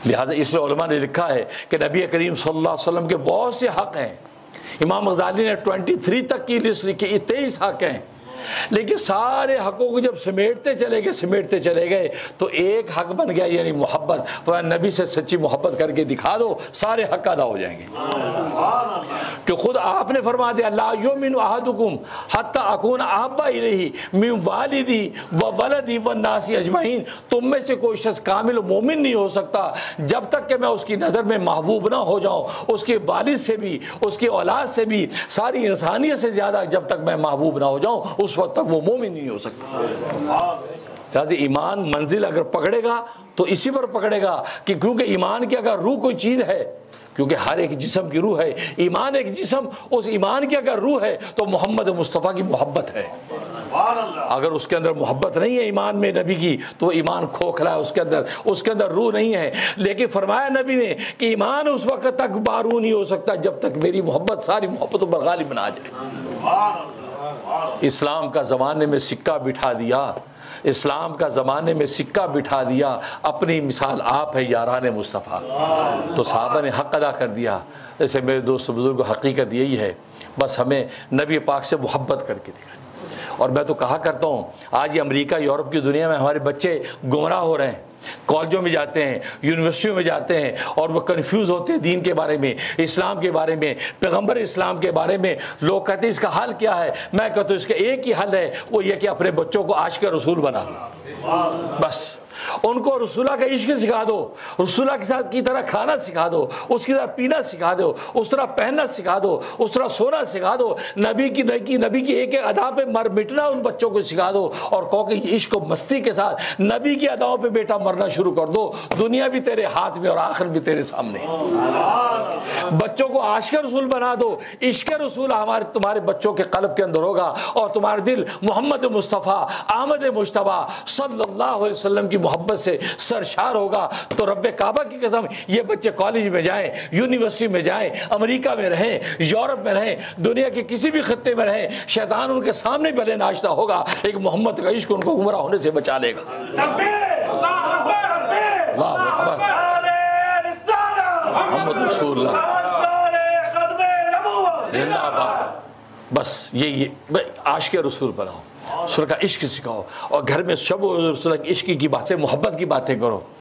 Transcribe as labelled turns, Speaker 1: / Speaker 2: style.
Speaker 1: लिहाजा इसलिए उलमा ने लिखा है कि नबी करीम सल्लल्लाहु अलैहि वसल्लम के बहुत से हक़ हैं। इमाम गज़ाली ने 23 तक की लिस्ट लिखी, 23 हक़ हैं, लेकिन सारे हक़ों को जब समेटते चले गए तो एक हक़ बन गया, यानी मोहब्बत। तो नबी से सच्ची मोहब्बत करके दिखा दो, सारे हक़ अदा हो जाएंगे। कि खुद आपने फरमा दिया, ला युमिनु अहदुकुम हत्ता अकून अहब्बा इलैहि मिन वालिदी व वलदी व नासी अजमाइन। तुम में से कोई शख्स कामिल मोमिन नहीं हो सकता जब तक कि मैं उसकी नज़र में महबूब ना हो जाऊँ, उसके वालिद से भी, उसकी औलाद से भी, सारी इंसानियत से ज़्यादा जब तक मैं महबूब ना हो जाऊँ, उस वक्त तक वो मोमिन नहीं हो सकता। ईमान मंजिल अगर पकड़ेगा तो इसी पर पकड़ेगा कि क्योंकि ईमान की अगर रूह कोई चीज़ है, क्योंकि हर एक जिस्म की रूह है, ईमान एक जिस्म, उस ईमान की अगर रूह है तो मोहम्मद मुस्तफ़ा की मोहब्बत है। अगर उसके अंदर मोहब्बत नहीं है ईमान में नबी की, तो ईमान खोखला है, उसके अंदर रूह नहीं है। लेकिन फरमाया नबी ने कि ईमान उस वक्त तक बारू नहीं हो सकता जब तक मेरी मोहब्बत सारी मोहब्बतों पर गालिब बना जाए। इस्लाम का ज़माने में सिक्का बिठा दिया, इस्लाम का ज़माने में सिक्का बिठा दिया, अपनी मिसाल आप है यारान मुस्तफ़ा। तो सहाबा ने हक़ अदा कर दिया। जैसे मेरे दोस्त बुज़ुर्ग, हकीकत यही है, बस हमें नबी पाक से मोहब्बत करके दिखाएं। और मैं तो कहा करता हूँ, आज ये अमेरिका यूरोप की दुनिया में हमारे बच्चे गुमराह हो रहे हैं। कॉलेजों में जाते हैं, यूनिवर्सिटियों में जाते हैं और वो कन्फ्यूज़ होते हैं दीन के बारे में, इस्लाम के बारे में, पैगम्बर इस्लाम के बारे में। लोग कहते हैं इसका हल क्या है? मैं कहता हूँ इसका एक ही हल है, वो ये कि अपने बच्चों को आशिक़ रसूल बना दो। बस उनको रसूला का इश्क सिखा दो, रसूला के साथ की तरह खाना सिखा दो, उसकी तरह पीना सिखा दो, उस तरह पहनना सिखा दो, उस तरह सोना सिखा दो, नबी की एक एक अदा पे मर मिटना उन बच्चों को सिखा दो। और कहो कि इश्क मस्ती के साथ नबी की अदाओं पे बेटा मरना शुरू कर दो, दुनिया भी तेरे हाथ में और आखिर भी तेरे सामने। बच्चों को आशिक़ रसूल बना दो, इश्क रसूल हमारे तुम्हारे बच्चों के क़ल्ब के अंदर होगा और तुम्हारा दिल मोहम्मद मुस्तफ़ा आमद मुश्तबा सल्लल्लाहु अलैहि वसल्लम की मोहब्बत से सरशार होगा। तो रब्बे काबा की कसम, ये बच्चे कॉलेज में जाएं, यूनिवर्सिटी में जाएं, अमेरिका में रहें, यूरोप में रहें, दुनिया के किसी भी खत्ते में रहें, शैतान उनके सामने भले नाचता होगा, एक मोहम्मद का इश्क उनको गुमराह होने से बचा लेगा। मोहम्मद रसूलुल्लाह जिंदाबाद। बस ये आशिक़ रसूल बनाओ, रसूल का इश्क सिखाओ और घर में शब रसूल की इश्क की बातें, मोहब्बत की बातें करो।